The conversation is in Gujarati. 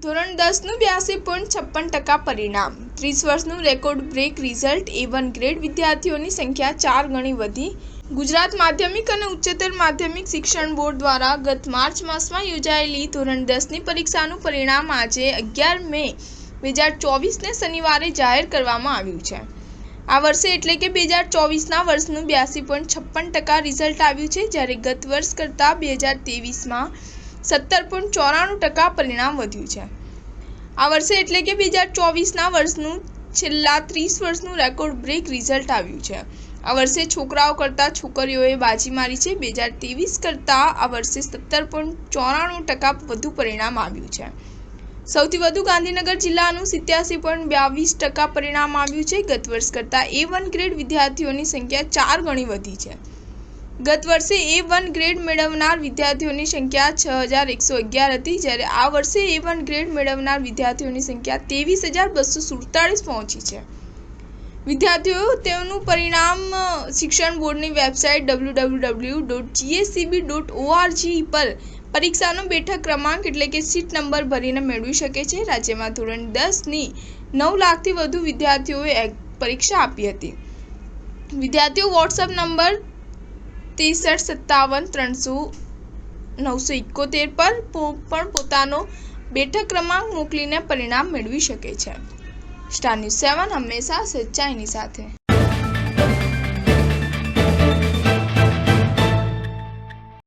ધોરણ 10નું 82.56% પરિણામ 30 વર્ષનું record break result A1 grade વિદ્યાર્થીઓની સંખ્યા 4 ગણી વધી। ગુજરાત માધ્યમિક અને ઉચ્ચતર માધ્યમિક શિક્ષણ બોર્ડ દ્વારા ગત માર્ચ માસમાં યોજાયેલી ધોરણ 10ની પરીક્ષાનું પરિણામ આજે 11 મે 2024ને શનિવારે જાહેર કરવામાં આવ્યું છે। આ વર્ષે એટલે કે 2024ના વર્ષનું 82.56% રિઝલ્ટ આવ્યું છે, જ્યારે ગત વર્ષ કરતાં 2023માં 17.94% પરિણામ વધ્યું છે। આ વર્ષે એટલે કે 2024ના વર્ષનું છેલ્લા 30 વર્ષનું રેકોર્ડ બ્રેક રિઝલ્ટ આવ્યું છે। આ વર્ષે છોકરાઓ કરતાં છોકરીઓએ બાજી મારી છે। 2023 કરતાં આ વર્ષે 17.94% વધુ પરિણામ આવ્યું છે। સૌથી વધુ ગાંધીનગર જિલ્લાનું 87.22% પરિણામ આવ્યું છે। ગત વર્ષ કરતાં A1 ગ્રેડ વિદ્યાર્થીઓની સંખ્યા 4 ગણી વધી છે। ગત વર્ષે A1 ગ્રેડ મેળવનાર વિદ્યાર્થીઓની સંખ્યા 6111 હતી, જ્યારે આ વર્ષે A1 ગ્રેડ મેળવનાર વિદ્યાર્થીઓની સંખ્યા 23247 પહોંચી છે। વિદ્યાર્થીઓ તેનું પરિણામ શિક્ષણ બોર્ડની વેબસાઇટ www.gscb.org પર પરીક્ષાનો બેઠક ક્રમાંક એટલે કે સીટ નંબર ભરીને મેળવી શકે છે। રાજ્યમાં ધોરણ 10ની 9 લાખથી વધુ વિદ્યાર્થીઓએ પરીક્ષા આપી હતી। વિદ્યાર્થીઓ વોટ્સએપ નંબર 6357300971 પર પણ પોતાનો બેઠક ક્રમાંક મોકલીને પરિણામ મેળવી શકે છે। સ્ટાર ન્યૂઝ 7 હંમેશા સચ્ચાઈની સાથે।